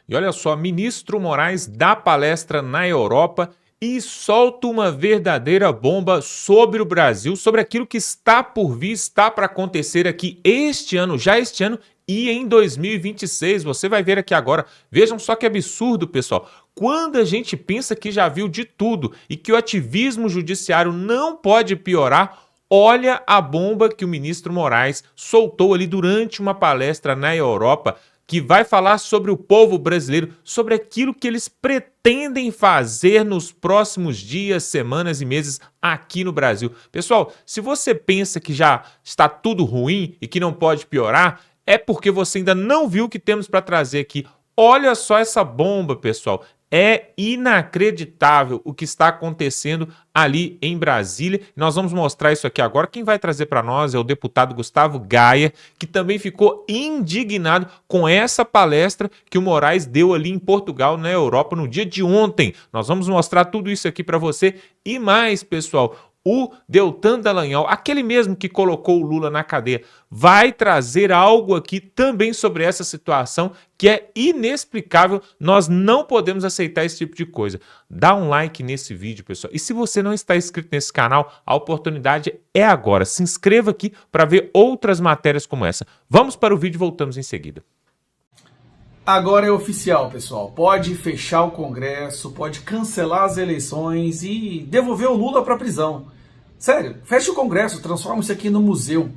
E olha só, ministro Moraes dá palestra na Europa e solta uma verdadeira bomba sobre o Brasil, sobre aquilo que está por vir, está para acontecer aqui este ano, já este ano e em 2026. Você vai ver aqui agora. Vejam só que absurdo, pessoal. Quando a gente pensa que já viu de tudo e que o ativismo judiciário não pode piorar, olha a bomba que o ministro Moraes soltou ali durante uma palestra na Europa, que vai falar sobre o povo brasileiro, sobre aquilo que eles pretendem fazer nos próximos dias, semanas e meses aqui no Brasil. Pessoal, se você pensa que já está tudo ruim e que não pode piorar, é porque você ainda não viu o que temos para trazer aqui. Olha só essa bomba, pessoal. É inacreditável o que está acontecendo ali em Brasília. Nós vamos mostrar isso aqui agora. Quem vai trazer para nós é o deputado Gustavo Gaia, que também ficou indignado com essa palestra que o Moraes deu ali em Portugal, na Europa, no dia de ontem. Nós vamos mostrar tudo isso aqui para você e mais, pessoal. O Deltan Dallagnol, aquele mesmo que colocou o Lula na cadeia, vai trazer algo aqui também sobre essa situação que é inexplicável. Nós não podemos aceitar esse tipo de coisa. Dá um like nesse vídeo, pessoal. E se você não está inscrito nesse canal, a oportunidade é agora. Se inscreva aqui para ver outras matérias como essa. Vamos para o vídeo e voltamos em seguida. Agora é oficial, pessoal. Pode fechar o Congresso, pode cancelar as eleições e devolver o Lula para a prisão. Sério, fecha o Congresso, transforma isso aqui no museu.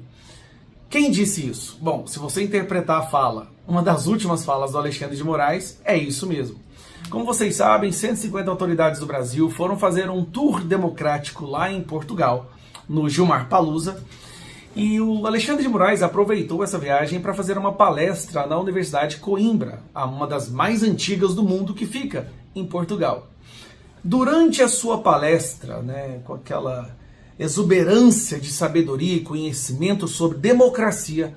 Quem disse isso? Bom, se você interpretar a fala, uma das últimas falas do Alexandre de Moraes, é isso mesmo. Como vocês sabem, 150 autoridades do Brasil foram fazer um tour democrático lá em Portugal, no Gilmar Palusa, e o Alexandre de Moraes aproveitou essa viagem para fazer uma palestra na Universidade Coimbra, uma das mais antigas do mundo que fica em Portugal. Durante a sua palestra, com aquela exuberância de sabedoria e conhecimento sobre democracia,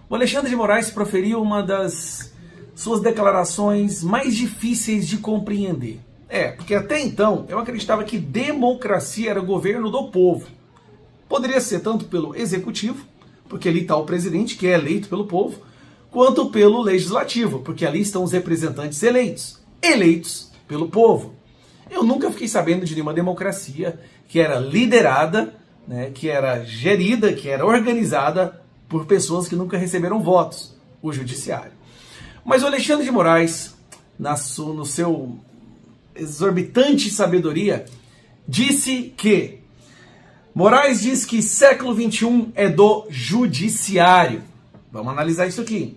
o Alexandre de Moraes proferiu uma das suas declarações mais difíceis de compreender. Porque até então eu acreditava que democracia era o governo do povo. Poderia ser tanto pelo executivo, porque ali está o presidente, que é eleito pelo povo, quanto pelo legislativo, porque ali estão os representantes eleitos pelo povo. Eu nunca fiquei sabendo de nenhuma democracia que era liderada, que era gerida, que era organizada por pessoas que nunca receberam votos, o judiciário. Mas o Alexandre de Moraes, no seu exorbitante sabedoria, disse que Moraes diz que século XXI é do judiciário. Vamos analisar isso aqui.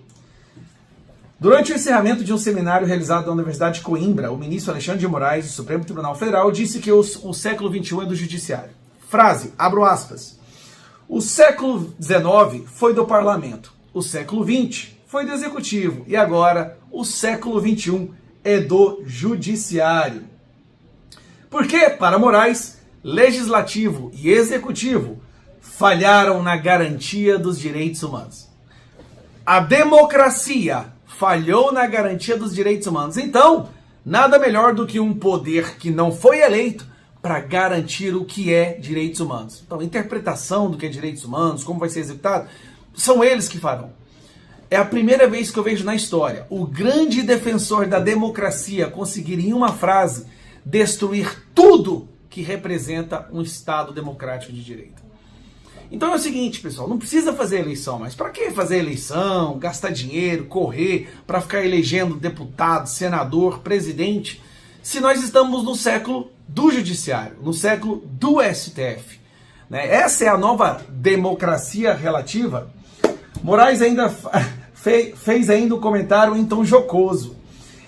Durante o encerramento de um seminário realizado na Universidade de Coimbra, o ministro Alexandre de Moraes, do Supremo Tribunal Federal, disse que o século XXI é do judiciário. Frase, abro aspas. O século XIX foi do parlamento, o século XX foi do executivo e agora o século XXI é do judiciário. Porque, para Moraes, legislativo e executivo falharam na garantia dos direitos humanos. A democracia falhou na garantia dos direitos humanos. Então, nada melhor do que um poder que não foi eleito para garantir o que é direitos humanos. Então, a interpretação do que é direitos humanos, como vai ser executado, são eles que farão. É a primeira vez que eu vejo na história o grande defensor da democracia conseguir em uma frase destruir tudo que representa um Estado democrático de direito. Então é o seguinte, pessoal, não precisa fazer eleição, mas para que fazer eleição, gastar dinheiro, correr para ficar elegendo deputado, senador, presidente, se nós estamos no século do judiciário, no século do STF. Essa é a nova democracia relativa. Moraes ainda fez ainda um comentário em tom jocoso,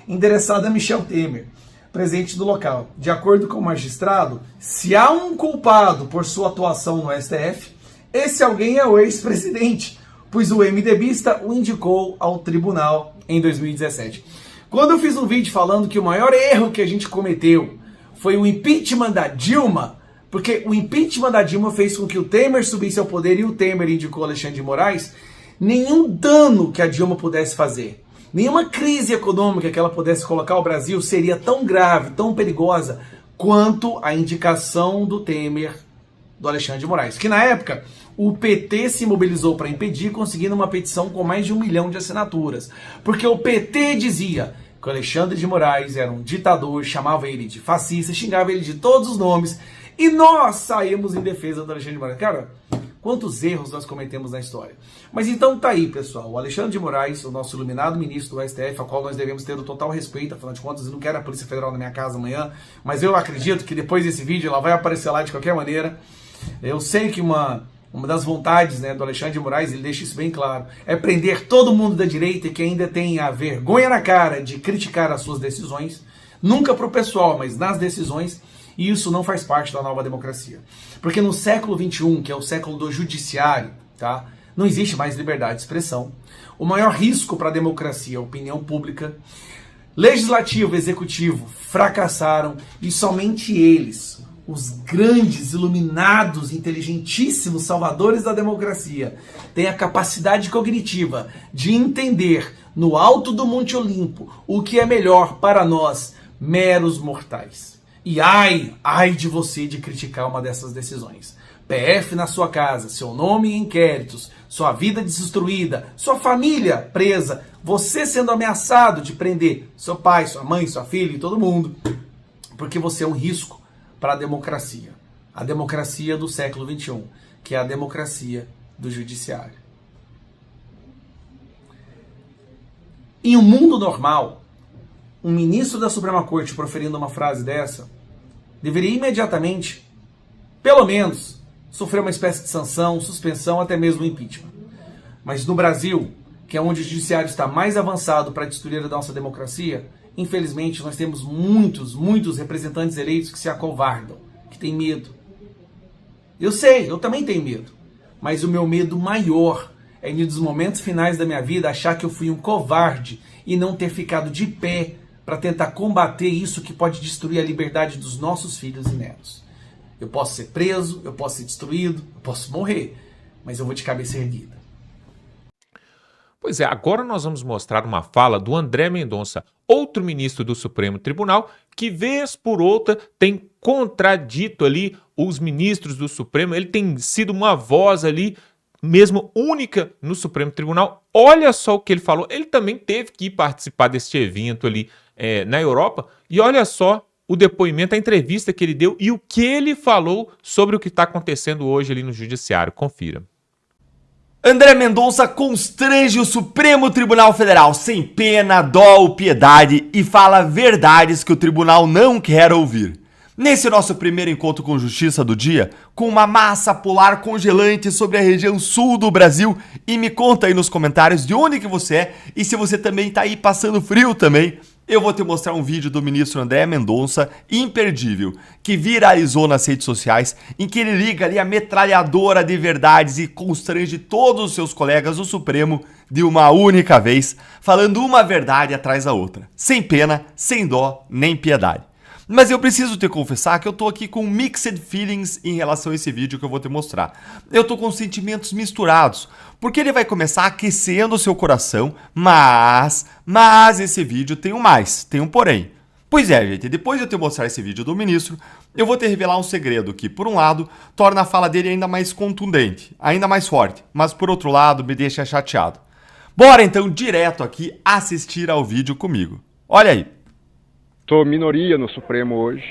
endereçado a Michel Temer, presidente do local. De acordo com o magistrado, se há um culpado por sua atuação no STF, esse alguém é o ex-presidente, pois o MDBista o indicou ao tribunal em 2017. Quando eu fiz um vídeo falando que o maior erro que a gente cometeu foi o impeachment da Dilma, porque o impeachment da Dilma fez com que o Temer subisse ao poder e o Temer indicou Alexandre de Moraes, nenhum dano que a Dilma pudesse fazer, nenhuma crise econômica que ela pudesse colocar o Brasil seria tão grave, tão perigosa, quanto a indicação do Temer, do Alexandre de Moraes, que na época o PT se mobilizou para impedir, conseguindo uma petição com mais de 1 milhão de assinaturas. Porque o PT dizia que o Alexandre de Moraes era um ditador, chamava ele de fascista, xingava ele de todos os nomes, e nós saímos em defesa do Alexandre de Moraes. Cara, quantos erros nós cometemos na história. Mas então tá aí, pessoal, o Alexandre de Moraes, o nosso iluminado ministro do STF, a qual nós devemos ter o total respeito, afinal de contas eu não quero a Polícia Federal na minha casa amanhã, mas eu acredito que depois desse vídeo ela vai aparecer lá de qualquer maneira. Eu sei que uma das vontades, né, do Alexandre de Moraes, ele deixa isso bem claro, é prender todo mundo da direita que ainda tem a vergonha na cara de criticar as suas decisões, nunca pro pessoal, mas nas decisões, e isso não faz parte da nova democracia. Porque no século XXI, que é o século do judiciário, tá, não existe mais liberdade de expressão. O maior risco para a democracia é a opinião pública. Legislativo e executivo fracassaram e somente eles, os grandes, iluminados, inteligentíssimos salvadores da democracia, têm a capacidade cognitiva de entender no alto do Monte Olimpo o que é melhor para nós, meros mortais. E ai de você de criticar uma dessas decisões. PF na sua casa, seu nome em inquéritos, sua vida destruída, sua família presa, você sendo ameaçado de prender seu pai, sua mãe, sua filha e todo mundo, porque você é um risco para a democracia do século XXI, que é a democracia do judiciário. Em um mundo normal, um ministro da Suprema Corte proferindo uma frase dessa deveria imediatamente, pelo menos, sofrer uma espécie de sanção, suspensão, até mesmo impeachment. Mas no Brasil, que é onde o judiciário está mais avançado para destruir a nossa democracia, infelizmente nós temos muitos representantes eleitos que se acovardam, que têm medo. Eu sei, eu também tenho medo, mas o meu medo maior é nos momentos finais da minha vida achar que eu fui um covarde e não ter ficado de pé para tentar combater isso que pode destruir a liberdade dos nossos filhos e netos. Eu posso ser preso, eu posso ser destruído, eu posso morrer, mas eu vou de cabeça erguida. Pois é, agora nós vamos mostrar uma fala do André Mendonça, outro ministro do Supremo Tribunal, que vez por outra tem contradito ali os ministros do Supremo, ele tem sido uma voz ali, mesmo única no Supremo Tribunal. Olha só o que ele falou, ele também teve que participar deste evento ali na Europa, e olha só o depoimento, a entrevista que ele deu e o que ele falou sobre o que está acontecendo hoje ali no Judiciário. Confira. André Mendonça constrange o Supremo Tribunal Federal sem pena, dó ou piedade e fala verdades que o tribunal não quer ouvir. Nesse nosso primeiro encontro com justiça do dia, com uma massa polar congelante sobre a região sul do Brasil, e me conta aí nos comentários de onde que você é e se você também tá aí passando frio também, eu vou te mostrar um vídeo do ministro André Mendonça, imperdível, que viralizou nas redes sociais, em que ele liga ali a metralhadora de verdades e constrange todos os seus colegas do Supremo de uma única vez, falando uma verdade atrás da outra, sem pena, sem dó, nem piedade. Mas eu preciso te confessar que eu tô aqui com mixed feelings em relação a esse vídeo que eu vou te mostrar. Eu tô com sentimentos misturados, porque ele vai começar aquecendo o seu coração, mas esse vídeo tem um mais, tem um porém. Pois é, gente, depois de eu te mostrar esse vídeo do ministro, eu vou te revelar um segredo que, por um lado, torna a fala dele ainda mais contundente, ainda mais forte, mas por outro lado, me deixa chateado. Bora então direto aqui assistir ao vídeo comigo. Olha aí. Sou minoria no Supremo hoje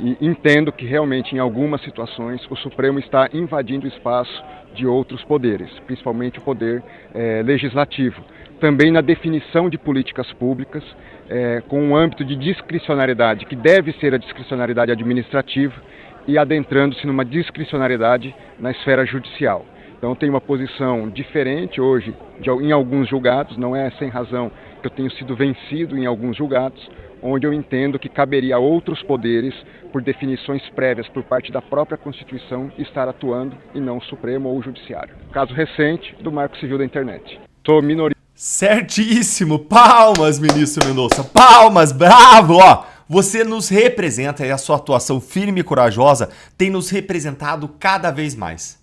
e entendo que realmente em algumas situações o Supremo está invadindo o espaço de outros poderes, principalmente o poder legislativo. Também na definição de políticas públicas, com um âmbito de discricionariedade, que deve ser a discricionariedade administrativa, e adentrando-se numa discricionariedade na esfera judicial. Então tem uma posição diferente hoje em alguns julgados, não é sem razão que eu tenho sido vencido em alguns julgados, onde eu entendo que caberia a outros poderes, por definições prévias por parte da própria Constituição, estar atuando e não o Supremo ou o Judiciário. Caso recente do Marco Civil da Internet. Sou minoria. Certíssimo! Palmas, ministro Mendonça! Palmas! Bravo! Ó, você nos representa e a sua atuação firme e corajosa tem nos representado cada vez mais.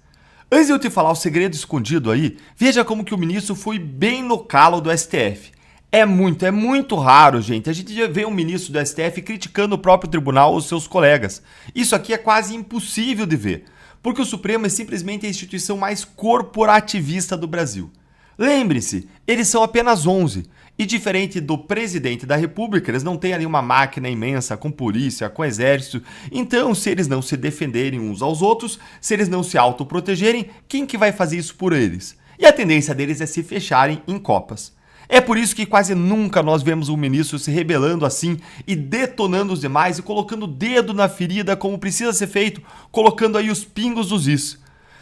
Antes de eu te falar o segredo escondido aí, veja como que o ministro foi bem no calo do STF. É muito raro, gente, a gente vê um ministro do STF criticando o próprio tribunal ou seus colegas. Isso aqui é quase impossível de ver, porque o Supremo é simplesmente a instituição mais corporativista do Brasil. Lembre-se, eles são apenas 11. E diferente do presidente da República, eles não têm ali uma máquina imensa com polícia, com exército. Então, se eles não se defenderem uns aos outros, se eles não se autoprotegerem, quem que vai fazer isso por eles? E a tendência deles é se fecharem em copas. É por isso que quase nunca nós vemos um ministro se rebelando assim e detonando os demais e colocando o dedo na ferida como precisa ser feito, colocando aí os pingos dos is.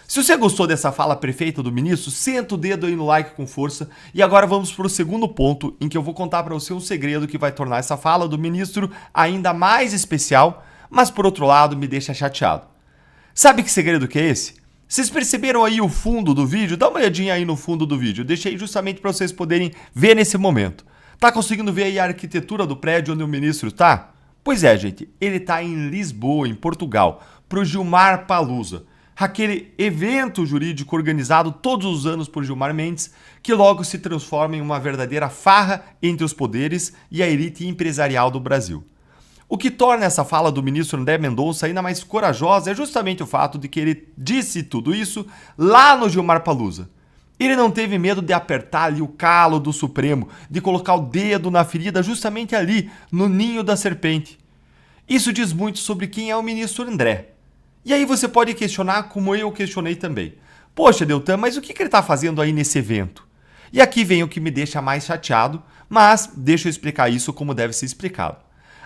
Se você gostou dessa fala perfeita do ministro, senta o dedo aí no like com força. E agora vamos para o segundo ponto, em que eu vou contar para você um segredo que vai tornar essa fala do ministro ainda mais especial, mas por outro lado me deixa chateado. Sabe que segredo que é esse? Vocês perceberam aí o fundo do vídeo? Dá uma olhadinha aí no fundo do vídeo. Eu deixei justamente para vocês poderem ver nesse momento. Tá conseguindo ver aí a arquitetura do prédio onde o ministro tá? Pois é, gente. Ele tá em Lisboa, em Portugal, pro Gilmar Palusa. Aquele evento jurídico organizado todos os anos por Gilmar Mendes, que logo se transforma em uma verdadeira farra entre os poderes e a elite empresarial do Brasil. O que torna essa fala do ministro André Mendonça ainda mais corajosa é justamente o fato de que ele disse tudo isso lá no Gilmar Palusa. Ele não teve medo de apertar ali o calo do Supremo, de colocar o dedo na ferida justamente ali, no ninho da serpente. Isso diz muito sobre quem é o ministro André. E aí você pode questionar como eu questionei também. Poxa, Deltan, mas o que ele está fazendo aí nesse evento? E aqui vem o que me deixa mais chateado, mas deixa eu explicar isso como deve ser explicado.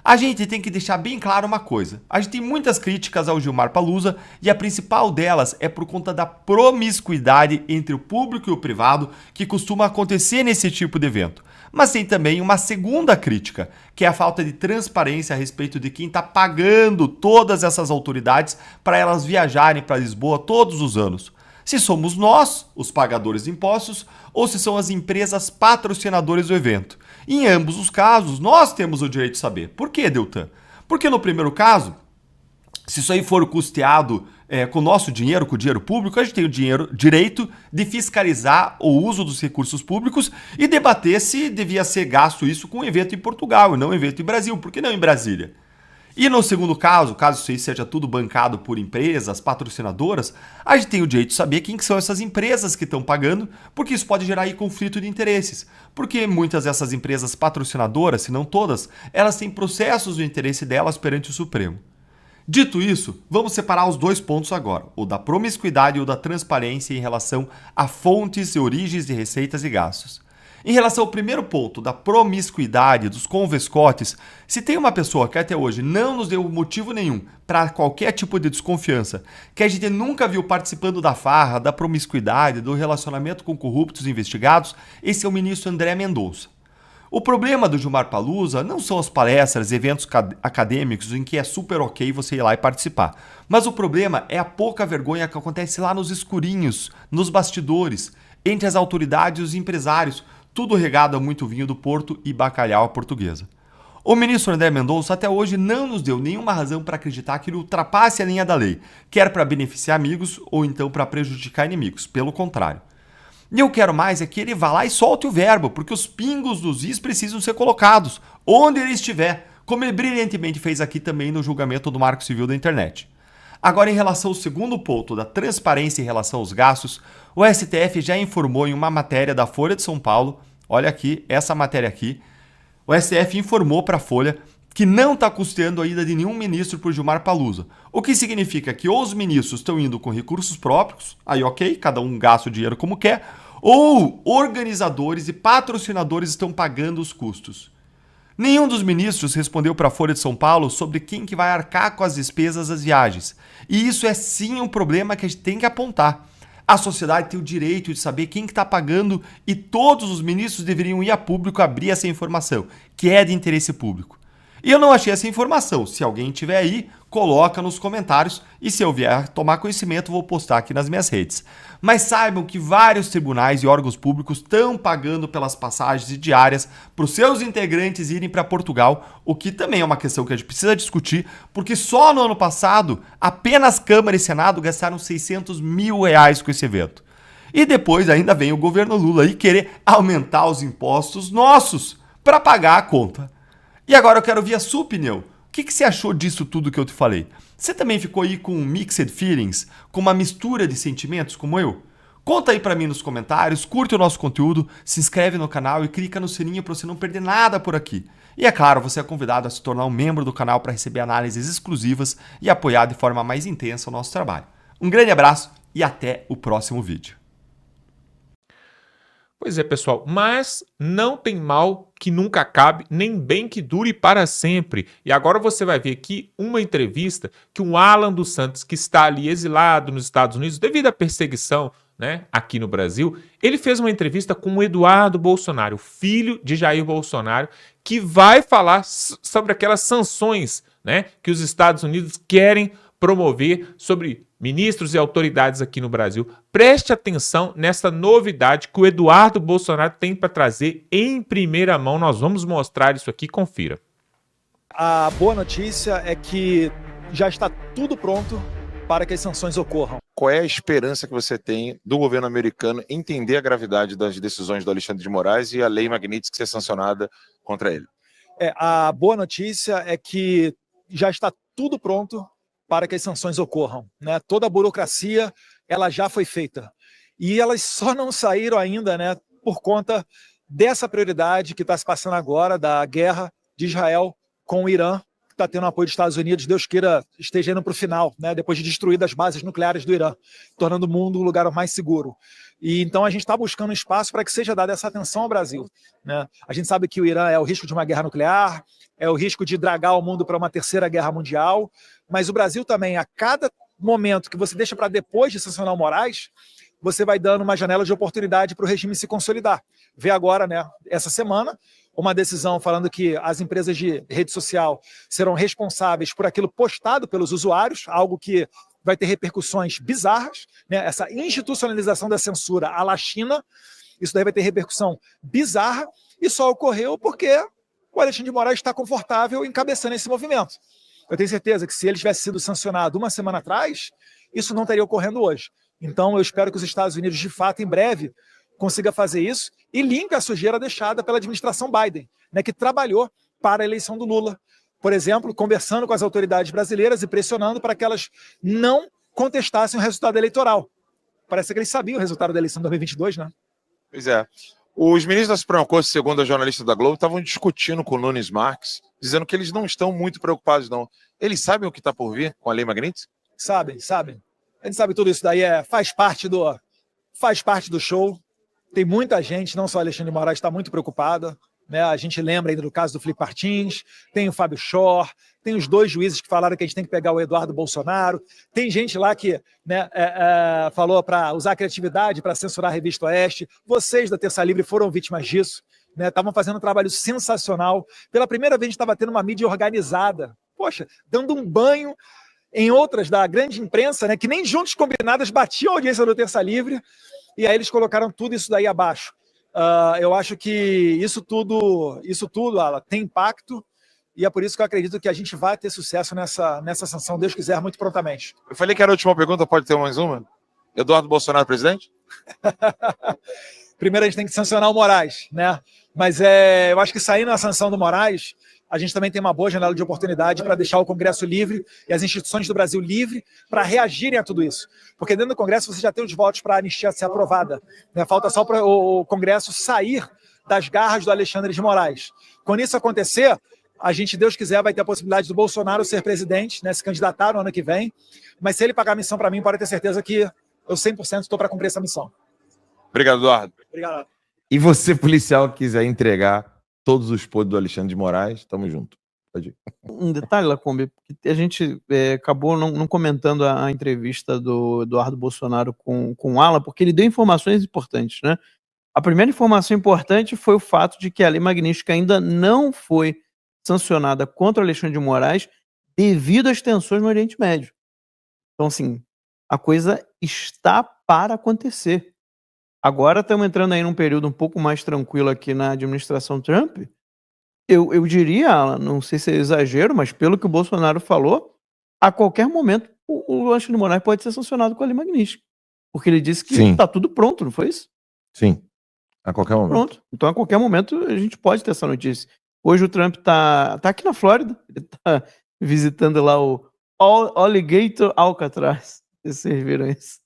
A gente tem que deixar bem claro uma coisa. A gente tem muitas críticas ao Gilmar Palusa e a principal delas é por conta da promiscuidade entre o público e o privado que costuma acontecer nesse tipo de evento. Mas tem também uma segunda crítica, que é a falta de transparência a respeito de quem está pagando todas essas autoridades para elas viajarem para Lisboa todos os anos. Se somos nós, os pagadores de impostos, ou se são as empresas patrocinadoras do evento. Em ambos os casos, nós temos o direito de saber. Por que, Deltan? Porque no primeiro caso, se isso aí for custeado com o nosso dinheiro, com o dinheiro público, a gente tem o direito de fiscalizar o uso dos recursos públicos e debater se devia ser gasto isso com um evento em Portugal e não um evento em Brasil. Por que não em Brasília? E no segundo caso isso aí seja tudo bancado por empresas patrocinadoras, a gente tem o direito de saber quem que são essas empresas que estão pagando, porque isso pode gerar aí conflito de interesses. Porque muitas dessas empresas patrocinadoras, se não todas, elas têm processos do interesse delas perante o Supremo. Dito isso, vamos separar os dois pontos agora, o da promiscuidade e o da transparência em relação a fontes e origens de receitas e gastos. Em relação ao primeiro ponto, da promiscuidade, dos convescotes, se tem uma pessoa que até hoje não nos deu motivo nenhum para qualquer tipo de desconfiança, que a gente nunca viu participando da farra, da promiscuidade, do relacionamento com corruptos investigados, esse é o ministro André Mendonça. O problema do Gilmar Palusa não são as palestras, eventos acadêmicos em que é super ok você ir lá e participar. Mas o problema é a pouca vergonha que acontece lá nos escurinhos, nos bastidores, entre as autoridades e os empresários, tudo regado a muito vinho do Porto e bacalhau à portuguesa. O ministro André Mendonça até hoje não nos deu nenhuma razão para acreditar que ele ultrapasse a linha da lei, quer para beneficiar amigos ou então para prejudicar inimigos, pelo contrário. E eu quero mais é que ele vá lá e solte o verbo, porque os pingos dos is precisam ser colocados, onde ele estiver, como ele brilhantemente fez aqui também no julgamento do Marco Civil da Internet. Agora, em relação ao segundo ponto, da transparência em relação aos gastos, o STF já informou em uma matéria da Folha de São Paulo, olha aqui, essa matéria aqui, o STF informou para a Folha que não está custeando a ida de nenhum ministro por Gilmar Palusa, o que significa que ou os ministros estão indo com recursos próprios, aí ok, cada um gasta o dinheiro como quer, ou organizadores e patrocinadores estão pagando os custos. Nenhum dos ministros respondeu para a Folha de São Paulo sobre quem que vai arcar com as despesas das viagens. E isso é sim um problema que a gente tem que apontar. A sociedade tem o direito de saber quem que está pagando e todos os ministros deveriam ir a público abrir essa informação, que é de interesse público. E eu não achei essa informação. Se alguém tiver aí, coloca nos comentários e se eu vier tomar conhecimento, vou postar aqui nas minhas redes. Mas saibam que vários tribunais e órgãos públicos estão pagando pelas passagens diárias para os seus integrantes irem para Portugal, o que também é uma questão que a gente precisa discutir, porque só no ano passado, apenas Câmara e Senado gastaram 600 mil reais com esse evento. E depois ainda vem o governo Lula aí querer aumentar os impostos nossos para pagar a conta. E agora eu quero ouvir a sua opinião. O que você achou disso tudo que eu te falei? Você também ficou aí com mixed feelings, com uma mistura de sentimentos como eu? Conta aí pra mim nos comentários, curte o nosso conteúdo, se inscreve no canal e clica no sininho para você não perder nada por aqui. E é claro, você é convidado a se tornar um membro do canal para receber análises exclusivas e apoiar de forma mais intensa o nosso trabalho. Um grande abraço e até o próximo vídeo. Pois é, pessoal, mas não tem mal que nunca acabe, nem bem que dure para sempre. E agora você vai ver aqui uma entrevista que o Alan dos Santos, que está ali exilado nos Estados Unidos devido à perseguição, né, aqui no Brasil, ele fez uma entrevista com o Eduardo Bolsonaro, filho de Jair Bolsonaro, que vai falar sobre aquelas sanções, né, que os Estados Unidos querem promover sobre ministros e autoridades aqui no Brasil. Preste atenção nessa novidade que o Eduardo Bolsonaro tem para trazer em primeira mão. Nós vamos mostrar isso aqui, confira. A boa notícia é que já está tudo pronto para que as sanções ocorram. Qual é a esperança que você tem do governo americano entender a gravidade das decisões do Alexandre de Moraes e a lei Magnitsky ser sancionada contra ele? A boa notícia é que já está tudo pronto para que as sanções ocorram, né? Toda a burocracia ela já foi feita e elas só não saíram ainda, né, por conta dessa prioridade que está se passando agora da guerra de Israel com o Irã, que está tendo apoio dos Estados Unidos. Deus queira esteja indo para o final, né, depois de destruir as bases nucleares do Irã, tornando o mundo um lugar mais seguro. E então a gente está buscando um espaço para que seja dada essa atenção ao Brasil, né? A gente sabe que o Irã é o risco de uma guerra nuclear, é o risco de dragar o mundo para uma terceira guerra mundial, mas o Brasil também, a cada momento que você deixa para depois de sancionar o Moraes, você vai dando uma janela de oportunidade para o regime se consolidar. Vê agora, né, essa semana, uma decisão falando que as empresas de rede social serão responsáveis por aquilo postado pelos usuários, algo que vai ter repercussões bizarras, né? Essa institucionalização da censura à la China, isso daí vai ter repercussão bizarra, e só ocorreu porque o Alexandre de Moraes está confortável encabeçando esse movimento. Eu tenho certeza que se ele tivesse sido sancionado uma semana atrás, isso não estaria ocorrendo hoje. Então eu espero que os Estados Unidos, de fato, em breve, consiga fazer isso e limpe a sujeira deixada pela administração Biden, né, que trabalhou para a eleição do Lula. Por exemplo, conversando com as autoridades brasileiras e pressionando para que elas não contestassem o resultado eleitoral. Parece que eles sabiam o resultado da eleição de 2022, né? Pois é. Os ministros da Suprema Corte, segundo a jornalista da Globo, estavam discutindo com o Nunes Marques, dizendo que eles não estão muito preocupados, não. Eles sabem o que está por vir com a lei Magnitsky? Sabem. A gente sabe tudo isso daí, faz parte do show. Tem muita gente, não só Alexandre de Moraes, está muito preocupada, né? A gente lembra ainda do caso do Felipe Martins, tem o Fábio Schor, tem os 2 juízes que falaram que a gente tem que pegar o Eduardo Bolsonaro, tem gente lá que, né, falou para usar a criatividade para censurar a Revista Oeste. Vocês da Terça Livre foram vítimas disso, né? Estavam fazendo um trabalho sensacional. Pela primeira vez a gente estava tendo uma mídia organizada, poxa, dando um banho em outras da grande imprensa, né, que nem juntos combinadas batiam a audiência do Terça Livre, e aí eles colocaram tudo isso daí abaixo. Eu acho que isso tudo, Alan, tem impacto, e é por isso que eu acredito que a gente vai ter sucesso nessa sanção, Deus quiser, muito prontamente. Eu falei que era a última pergunta, pode ter mais uma? Eduardo Bolsonaro, presidente? Primeiro a gente tem que sancionar o Moraes, né? Mas eu acho que saindo a sanção do Moraes, a gente também tem uma boa janela de oportunidade para deixar o Congresso livre e as instituições do Brasil livre para reagirem a tudo isso. Porque dentro do Congresso você já tem os votos para a anistia ser aprovada, né? Falta só para o Congresso sair das garras do Alexandre de Moraes. Quando isso acontecer, a gente, Deus quiser, vai ter a possibilidade do Bolsonaro ser presidente, né, se candidatar no ano que vem. Mas se ele pagar a missão para mim, pode ter certeza que eu 100% estou para cumprir essa missão. Obrigado, Eduardo. Obrigado. E você, policial, que quiser entregar todos os podres do Alexandre de Moraes, tamo junto. Pode ir. Um detalhe, Lacombe, que a gente acabou não comentando a entrevista do Eduardo Bolsonaro com o Alan, porque ele deu informações importantes, né? A primeira informação importante foi o fato de que a lei Magnitsky ainda não foi sancionada contra o Alexandre de Moraes devido às tensões no Oriente Médio. Então, assim, a coisa está para acontecer. Agora estamos entrando aí num período um pouco mais tranquilo aqui na administração Trump. Eu diria, não sei se é exagero, mas pelo que o Bolsonaro falou, a qualquer momento o Alexandre de Moraes pode ser sancionado com a lei Magnitsky. Porque ele disse que está tudo pronto, não foi isso? Sim, a qualquer momento. Pronto. Então, a qualquer momento, a gente pode ter essa notícia. Hoje o Trump tá aqui na Flórida, ele tá visitando lá o Alligator Alcatraz. Vocês viram isso?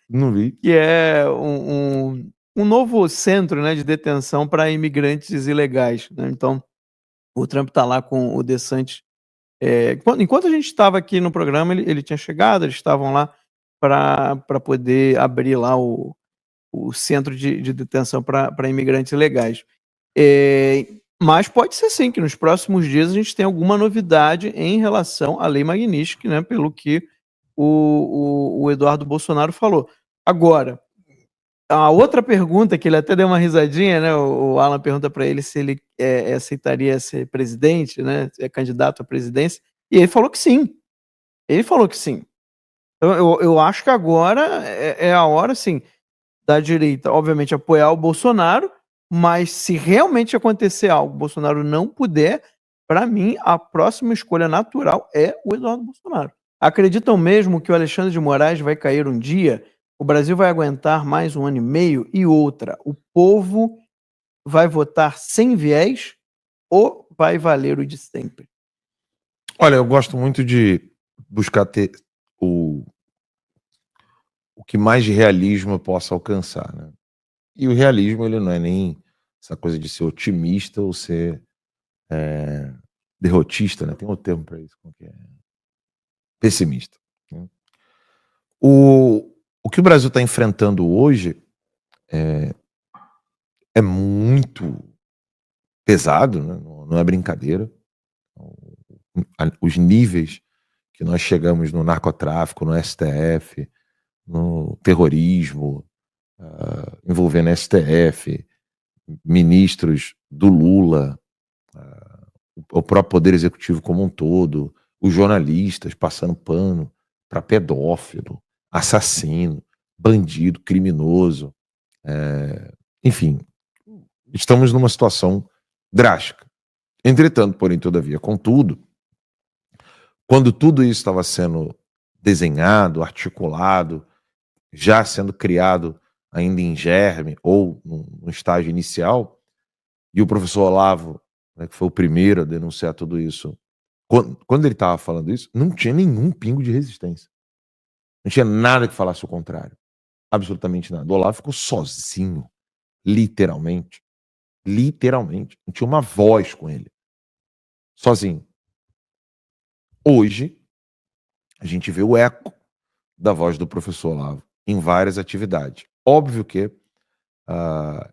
Não vi. que é um novo centro, né, de detenção para imigrantes ilegais, né? Então, o Trump está lá com o DeSantis. Enquanto a gente estava aqui no programa, ele tinha chegado, eles estavam lá para poder abrir lá o centro de detenção para imigrantes ilegais. Mas pode ser sim que nos próximos dias a gente tenha alguma novidade em relação à lei Magnitsky, né, pelo que o Eduardo Bolsonaro falou. Agora, a outra pergunta, que ele até deu uma risadinha, né? O Alan pergunta para ele se ele aceitaria ser presidente, né? É candidato à presidência. E ele falou que sim. Ele falou que sim. Então, eu acho que agora é a hora, sim, da direita, obviamente, apoiar o Bolsonaro, mas se realmente acontecer algo, o Bolsonaro não puder, para mim, a próxima escolha natural é o Eduardo Bolsonaro. Acreditam mesmo que o Alexandre de Moraes vai cair um dia? O Brasil vai aguentar mais 1 ano e meio? E outra, o povo vai votar sem viés ou vai valer o de sempre? Olha, eu gosto muito de buscar ter o que mais de realismo eu possa alcançar, né? E o realismo, ele não é nem essa coisa de ser otimista ou ser derrotista, né? Tem outro termo para isso, como que é? Pessimista, né? O que o Brasil está enfrentando hoje é muito pesado, né? Não é brincadeira. Os níveis que nós chegamos no narcotráfico, no STF, no terrorismo, envolvendo STF, ministros do Lula, o próprio Poder Executivo como um todo, os jornalistas passando pano para pedófilo, assassino, bandido, criminoso. Enfim, estamos numa situação drástica. Entretanto, porém, todavia, contudo, quando tudo isso estava sendo desenhado, articulado, já sendo criado ainda em germe ou no estágio inicial, e o professor Olavo, né, que foi o primeiro a denunciar tudo isso, quando ele estava falando isso, não tinha nenhum pingo de resistência. Não tinha nada que falasse o contrário. Absolutamente nada. O Olavo ficou sozinho, literalmente. Literalmente. Não tinha uma voz com ele. Sozinho. Hoje, a gente vê o eco da voz do professor Olavo em várias atividades. Óbvio que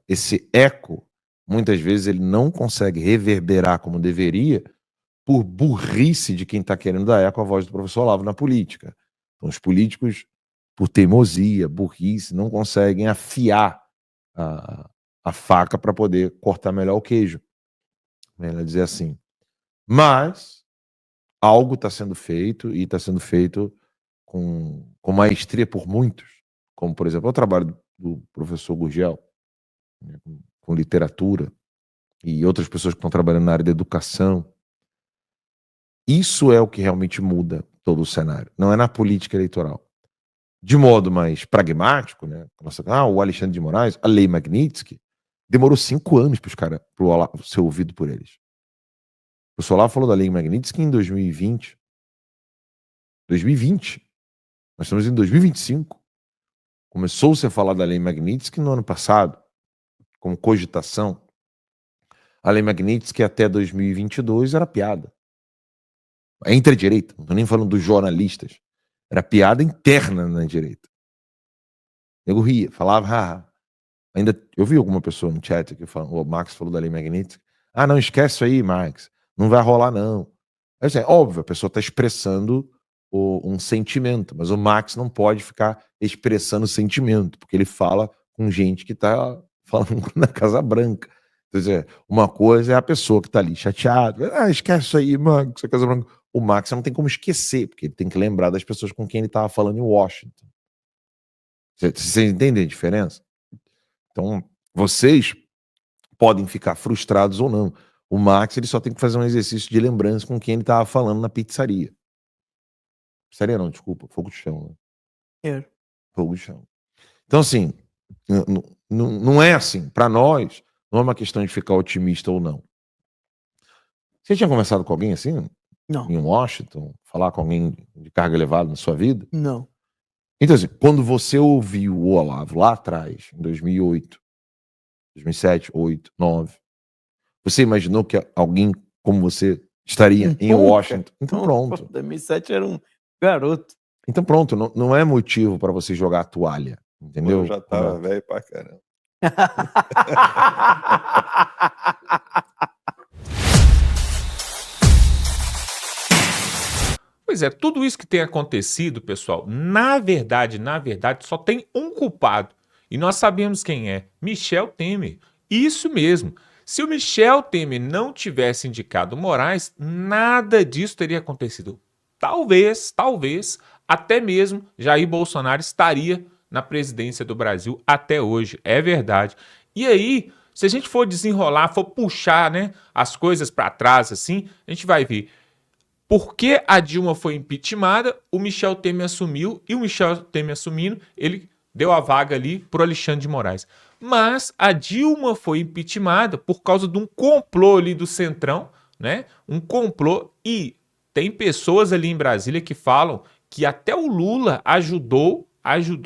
esse eco, muitas vezes, ele não consegue reverberar como deveria por burrice de quem está querendo dar eco à voz do professor Olavo na política. Então, os políticos, por teimosia, burrice, não conseguem afiar a faca para poder cortar melhor o queijo. Melhor dizer assim. Mas algo está sendo feito e está sendo feito com maestria por muitos, como, por exemplo, o trabalho do professor Gurgel, né, com literatura, e outras pessoas que estão trabalhando na área da educação. Isso é o que realmente muda todo o cenário, não é na política eleitoral. De modo mais pragmático, né? O Alexandre de Moraes, a lei Magnitsky, demorou 5 anos para o Olavo ser ouvido por eles. O Olavo falou da lei Magnitsky em 2020. 2020. Nós estamos em 2025. Começou-se a falar da lei Magnitsky no ano passado, como cogitação. A lei Magnitsky até 2022 era piada. Entre a direita, não estou nem falando dos jornalistas. Era piada interna na direita. Eu ria, falava, ainda eu vi alguma pessoa no chat que o Max falou da lei Magnitsky. Não, esquece isso aí, Max. Não vai rolar, não. Óbvio, a pessoa está expressando um sentimento, mas o Max não pode ficar expressando sentimento, porque ele fala com gente que está falando na Casa Branca. Quer dizer, uma coisa é a pessoa que está ali chateada. Esquece isso aí, Max, a Casa Branca. O Max não tem como esquecer, porque ele tem que lembrar das pessoas com quem ele estava falando em Washington. Vocês entendem a diferença? Então, vocês podem ficar frustrados ou não. O Max, ele só tem que fazer um exercício de lembrança com quem ele estava falando na pizzaria. Pizzaria não, desculpa, fogo de chão. Né? Fogo de chão. Então, assim, não é assim. Para nós, não é uma questão de ficar otimista ou não. Você tinha conversado com alguém assim? Não. Em Washington? Falar com alguém de carga elevada na sua vida? Não. Então, assim, quando você ouviu o Olavo lá atrás, em 2008, 2007, 2008, 2009, você imaginou que alguém como você estaria em Nunca. Washington? Então pronto. 2007 era um garoto. Então pronto, não é motivo para você jogar a toalha, entendeu? Eu já tava velho pra caramba. Pois é, tudo isso que tem acontecido, pessoal, na verdade, só tem um culpado. E nós sabemos quem é: Michel Temer. Isso mesmo. Se o Michel Temer não tivesse indicado o Moraes, nada disso teria acontecido. Talvez, até mesmo Jair Bolsonaro estaria na presidência do Brasil até hoje. É verdade. E aí, se a gente for desenrolar, for puxar, né, as coisas para trás assim, a gente vai ver. Porque a Dilma foi impeachmentada, o Michel Temer assumiu, e o Michel Temer assumindo, ele deu a vaga ali para o Alexandre de Moraes. Mas a Dilma foi impeachmentada por causa de um complô ali do Centrão, né? Um complô, e tem pessoas ali em Brasília que falam que até o Lula ajudou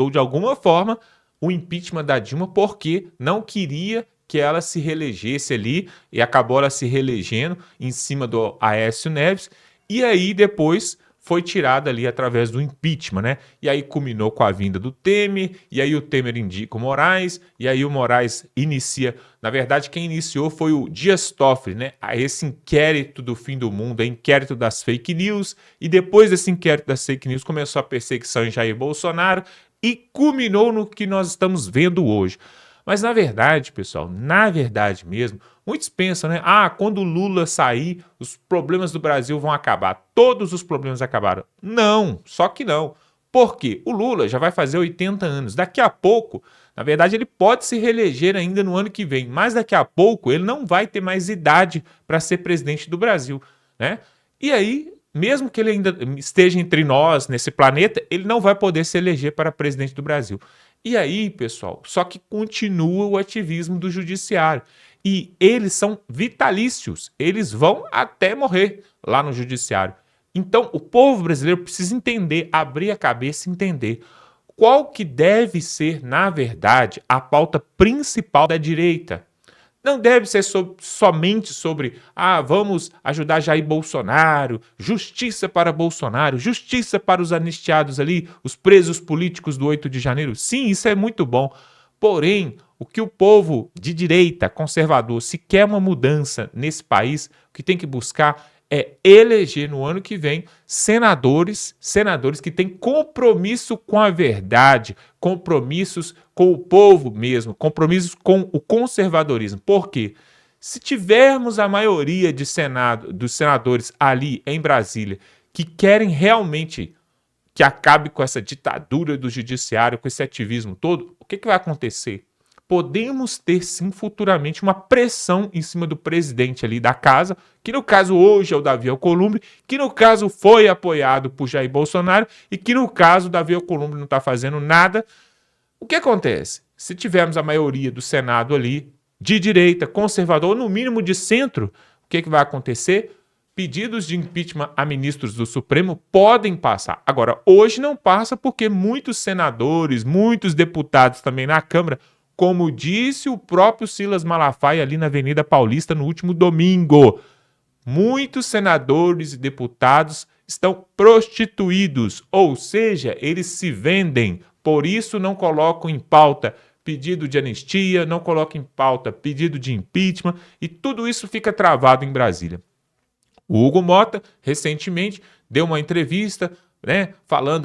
de alguma forma o impeachment da Dilma porque não queria que ela se reelegesse ali, e acabou ela se reelegendo em cima do Aécio Neves. E aí depois foi tirada ali através do impeachment, né? E aí culminou com a vinda do Temer, e aí o Temer indica o Moraes, e aí o Moraes inicia. Na verdade, quem iniciou foi o Dias Toffoli, né? Esse inquérito do fim do mundo, inquérito das fake news, e depois desse inquérito das fake news começou a perseguição em Jair Bolsonaro e culminou no que nós estamos vendo hoje. Mas na verdade, pessoal, na verdade mesmo, muitos pensam, né? Ah, quando o Lula sair, os problemas do Brasil vão acabar. Todos os problemas acabaram. Não, só que não. Por quê? O Lula já vai fazer 80 anos. Daqui a pouco, na verdade, ele pode se reeleger ainda no ano que vem, mas daqui a pouco ele não vai ter mais idade para ser presidente do Brasil, né? E aí, mesmo que ele ainda esteja entre nós, nesse planeta, ele não vai poder se eleger para presidente do Brasil. E aí, pessoal, só que continua o ativismo do judiciário. E eles são vitalícios, eles vão até morrer lá no judiciário. Então, o povo brasileiro precisa entender, abrir a cabeça e entender qual que deve ser, na verdade, a pauta principal da direita. Não deve ser somente sobre, vamos ajudar Jair Bolsonaro, justiça para Bolsonaro, justiça para os anistiados ali, os presos políticos do 8 de janeiro. Sim, isso é muito bom. Porém, o que o povo de direita, conservador, se quer uma mudança nesse país, o que tem que buscar é eleger no ano que vem senadores que têm compromisso com a verdade, compromissos com o povo mesmo, compromissos com o conservadorismo. Por quê? Se tivermos a maioria dos senadores ali em Brasília que querem realmente que acabe com essa ditadura do judiciário, com esse ativismo todo, o que vai acontecer? Podemos ter sim futuramente uma pressão em cima do presidente ali da casa, que no caso hoje é o Davi Alcolumbre, que no caso foi apoiado por Jair Bolsonaro e que no caso o Davi Alcolumbre não está fazendo nada. O que acontece? Se tivermos a maioria do Senado ali de direita, conservador, ou no mínimo de centro, o que vai acontecer? Pedidos de impeachment a ministros do Supremo podem passar. Agora, hoje não passa porque muitos senadores, muitos deputados também na Câmara, como disse o próprio Silas Malafaia ali na Avenida Paulista no último domingo, muitos senadores e deputados estão prostituídos, ou seja, eles se vendem, por isso não colocam em pauta pedido de anistia, não colocam em pauta pedido de impeachment, e tudo isso fica travado em Brasília. O Hugo Mota, recentemente, deu uma entrevista, né,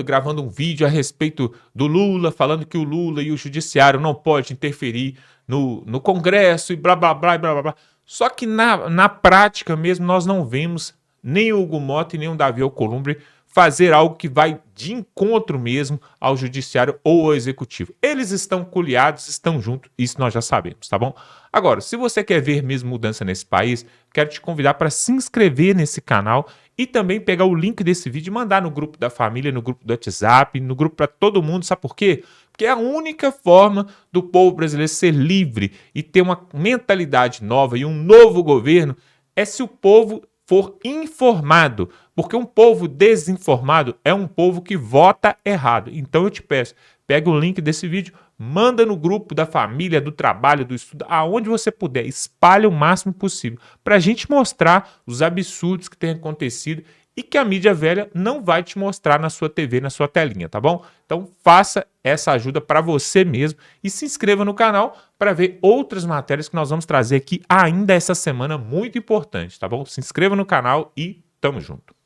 gravando um vídeo a respeito do Lula, falando que o Lula e o judiciário não podem interferir no Congresso e blá, blá, blá, blá, blá, blá. Só que na prática mesmo nós não vemos nem o Hugo Mota e nem o Davi Alcolumbre fazer algo que vai de encontro mesmo ao judiciário ou ao executivo. Eles estão coliados, estão juntos, isso nós já sabemos, tá bom? Agora, se você quer ver mesmo mudança nesse país, quero te convidar para se inscrever nesse canal e também pegar o link desse vídeo e mandar no grupo da família, no grupo do WhatsApp, no grupo para todo mundo, sabe por quê? Porque é a única forma do povo brasileiro ser livre e ter uma mentalidade nova e um novo governo é se o povo for informado, porque um povo desinformado é um povo que vota errado. Então eu te peço, pega o link desse vídeo, manda no grupo da família, do trabalho, do estudo, aonde você puder, espalha o máximo possível, para a gente mostrar os absurdos que têm acontecido e que a mídia velha não vai te mostrar na sua TV, na sua telinha, tá bom? Então faça essa ajuda para você mesmo e se inscreva no canal para ver outras matérias que nós vamos trazer aqui ainda essa semana, muito importante, tá bom? Se inscreva no canal e tamo junto.